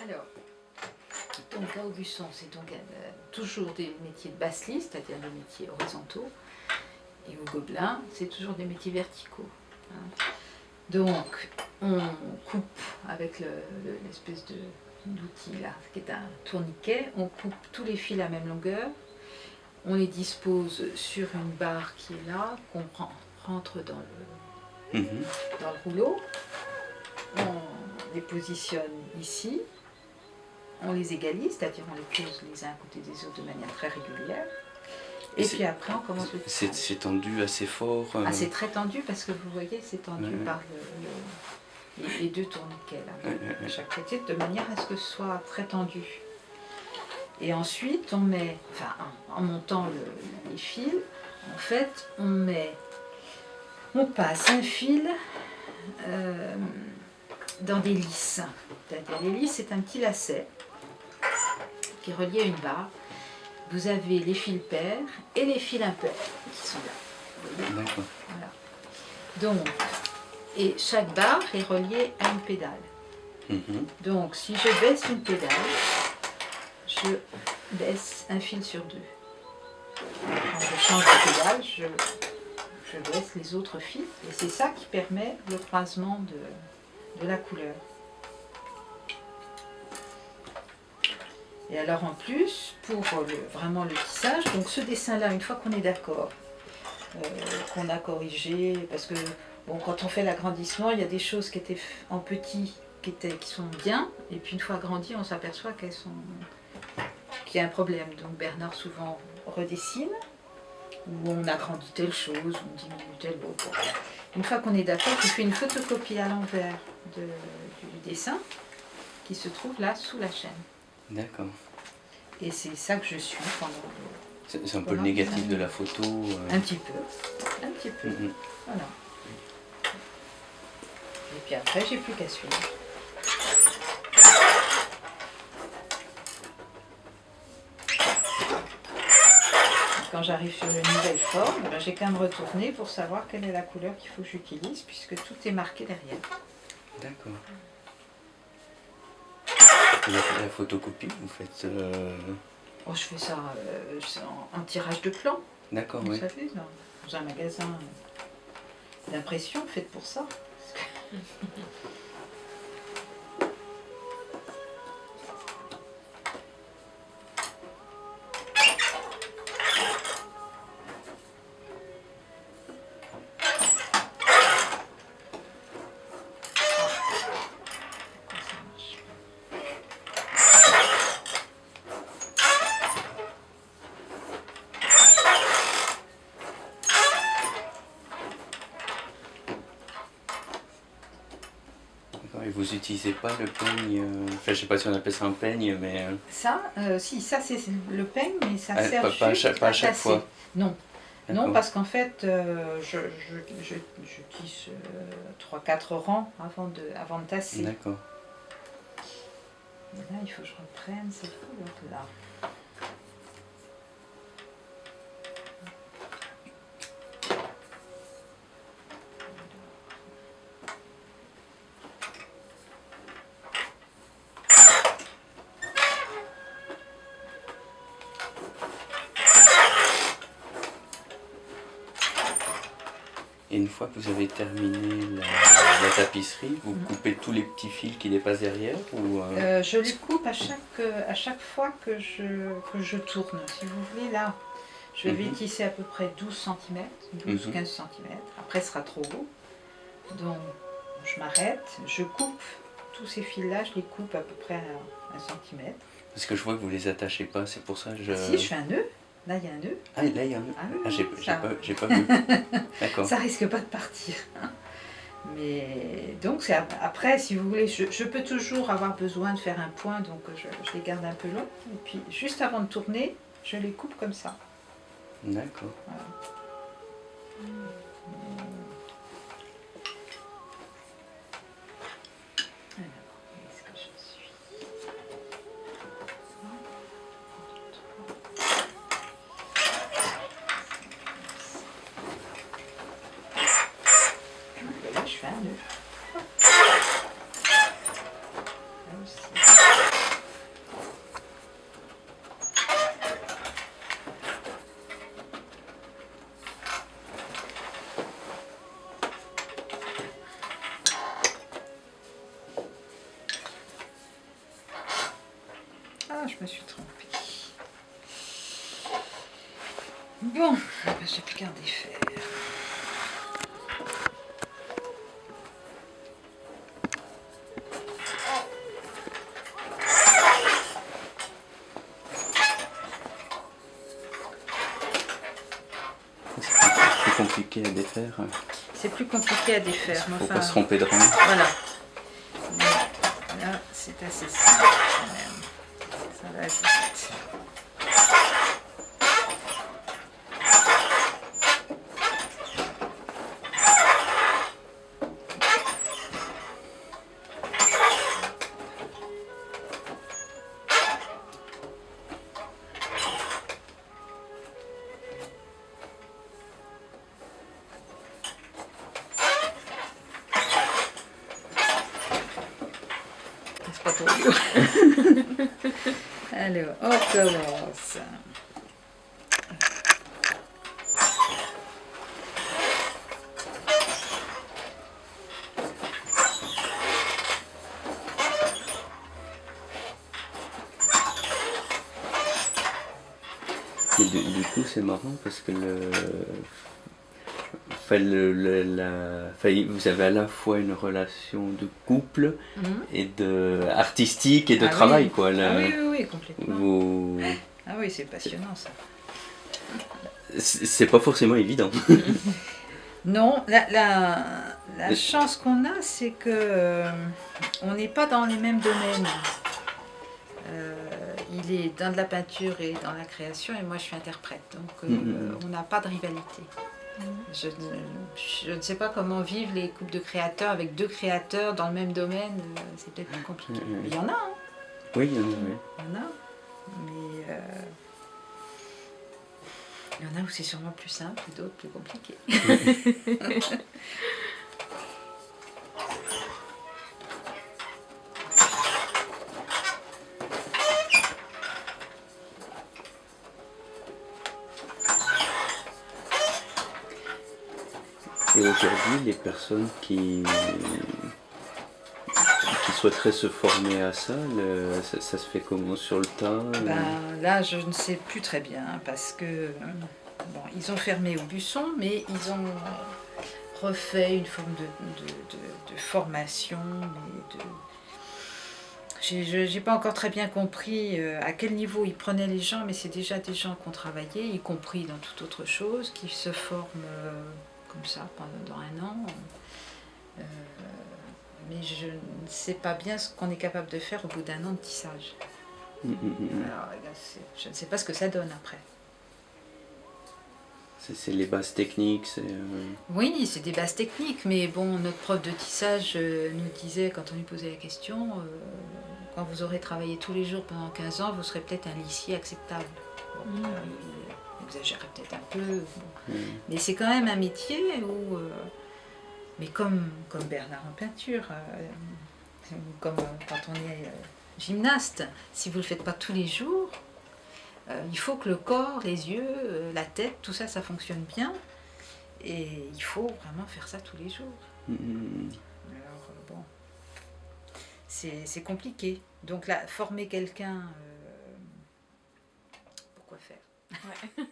Alors, donc à Aubusson, c'est donc toujours des métiers de basse-lie, c'est-à-dire des métiers horizontaux. Et au Gobelin, c'est toujours des métiers verticaux. Hein. Donc, on coupe avec l'espèce d'outil là, qui est un tourniquet, on coupe tous les fils à même longueur, on les dispose sur une barre qui est là, qu'on rentre dans le rouleau, on les positionne ici, on les égalise, c'est-à-dire on les pose les uns à côté des autres de manière très régulière. Et puis après, on commence le tissage. C'est tendu assez fort. Ah, c'est très tendu parce que vous voyez, c'est tendu par les deux tourniquets là, à chaque côté, de manière à ce que ce soit très tendu. Et ensuite, on met, enfin, en montant les fils, en fait, on passe un fil dans des lisses. C'est-à-dire, les lisses, c'est un petit lacet qui est relié à une barre. Vous avez les fils pairs et les fils impairs qui sont là. D'accord. Voilà. Donc, et chaque barre est reliée à une pédale. Donc, si je baisse une pédale, je baisse un fil sur deux. Quand je change de pédale, je baisse les autres fils. Et c'est ça qui permet le croisement de la couleur. Et alors en plus, pour vraiment le tissage, donc ce dessin-là, une fois qu'on est d'accord, qu'on a corrigé, parce que bon, quand on fait l'agrandissement, il y a des choses qui étaient en petit, qui sont bien, et puis une fois agrandies, on s'aperçoit qu'il y a un problème. Donc Bernard souvent redessine, ou on agrandit telle chose, on diminue telle autre. Une fois qu'on est d'accord, je fais une photocopie à l'envers du dessin, qui se trouve là, sous la chaîne. D'accord. Et c'est ça que je suis pendant c'est un peu le négatif de la photo. Un petit peu. Un petit peu. Voilà. Et puis après, j'ai plus qu'à suivre. Quand j'arrive sur une nouvelle forme, ben, j'ai qu'à me retourner pour savoir quelle est la couleur qu'il faut que j'utilise, puisque tout est marqué derrière. D'accord. La photocopie, vous faites... Oh, je fais ça en tirage de plan. D'accord, vous oui. savez, dans un magasin d'impression fait pour ça. Et vous n'utilisez pas le peigne, enfin je ne sais pas si on appelle ça un peigne, mais... Ça, si, ça c'est le peigne, mais ça sert pas juste à chaque fois. Non, non, parce qu'en fait, je tisse 3-4 rangs avant de tasser. D'accord. Et là, il faut que je reprenne cette couleur-là. Et une fois que vous avez terminé la tapisserie, vous coupez tous les petits fils qui dépassent derrière ou Je les coupe à chaque fois que je tourne. Si vous voulez, là, je vais tisser à peu près 12 cm, 12-15 cm. Après, ce sera trop haut. Donc, je m'arrête, je coupe tous ces fils-là, je les coupe à peu près à 1 cm. Parce que je vois que vous les attachez pas, c'est pour ça que je... Si, je fais un nœud. Là, il y a un nœud. Ah, là, il y a un nœud. Ah, oui, j'ai pas vu. D'accord. Ça risque pas de partir. Mais donc, après, si vous voulez, je peux toujours avoir besoin de faire un point, donc je les garde un peu longs. Et puis, juste avant de tourner, je les coupe comme ça. D'accord. Voilà. Alors, est-ce que je suis... Là, je fais un nœud. Là aussi. je me suis trompée. Bon, j'ai plus qu'à défaire. C'est plus compliqué à défaire. C'est plus compliqué à défaire. Il ne faut Enfin, pas se tromper de rang. voilà. Mais là, c'est assez simple quand même. Ça va vite. C'est pas trop dur. Alors, on commence. Et du coup, c'est marrant parce que vous avez à la fois une relation de couple et artistique et de Ah travail, oui. quoi. Ah oui, oui, oui, complètement. Vous... Ah oui, c'est passionnant ça. C'est pas forcément évident. Non, la chance qu'on a, c'est que on n'est pas dans les mêmes domaines. Il est dans de la peinture et dans la création, et moi je suis interprète, donc on n'a pas de rivalité. Je ne sais pas comment vivent les couples de créateurs avec deux créateurs dans le même domaine, c'est peut-être plus compliqué. Mais il y en a, hein. Oui, il y en a, oui. Il y en a, mais il y en a où c'est sûrement plus simple et d'autres plus compliqués. Et aujourd'hui, les personnes qui souhaiteraient se former à ça, ça se fait comment sur le tas? Ben, là, je ne sais plus très bien, parce que bon, ils ont fermé au Buisson, mais ils ont refait une forme de formation. J'ai pas encore très bien compris à quel niveau ils prenaient les gens, mais c'est déjà des gens qui ont travaillé, y compris dans toute autre chose, qui se forment comme ça pendant un an. Mais je ne sais pas bien ce qu'on est capable de faire au bout d'un an de tissage. Alors, là, je ne sais pas ce que ça donne après. C'est les bases techniques, Oui, c'est des bases techniques, mais bon, notre prof de tissage nous disait, quand on lui posait la question, quand vous aurez travaillé tous les jours pendant 15 ans, vous serez peut-être un lissier acceptable. Bon, alors, il exagérait peut-être un peu, bon. Mais c'est quand même un métier où... mais comme Bernard en peinture, comme quand on est gymnaste, si vous ne le faites pas tous les jours, il faut que le corps, les yeux, la tête, tout ça, ça fonctionne bien. Et il faut vraiment faire ça tous les jours. Alors, bon, c'est compliqué. Donc là, former quelqu'un, pourquoi faire? Ouais.